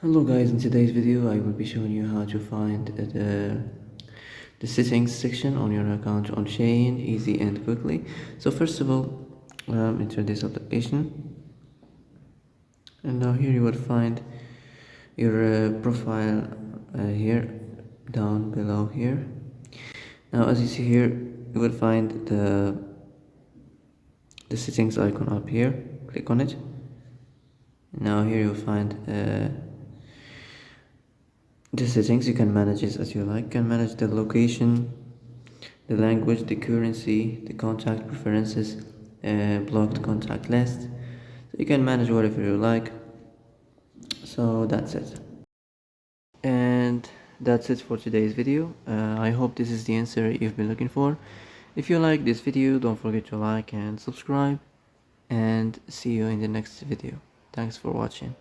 Hello guys, in today's video I will be showing you how to find the settings section on your account on Shein easy and quickly. So first of all, enter this application, and now here you will find your profile here down below here. Now as you see here, you will find the settings icon up here. Click on it. Now here you'll find the settings. You can manage it as you like. You can manage the location, the language, the currency, the contact preferences, blocked contact list. So you can manage whatever you like. So that's it. And that's it for today's video. I hope this is the answer you've been looking for. If you like this video, don't forget to like and subscribe, and see you in the next video. Thanks for watching.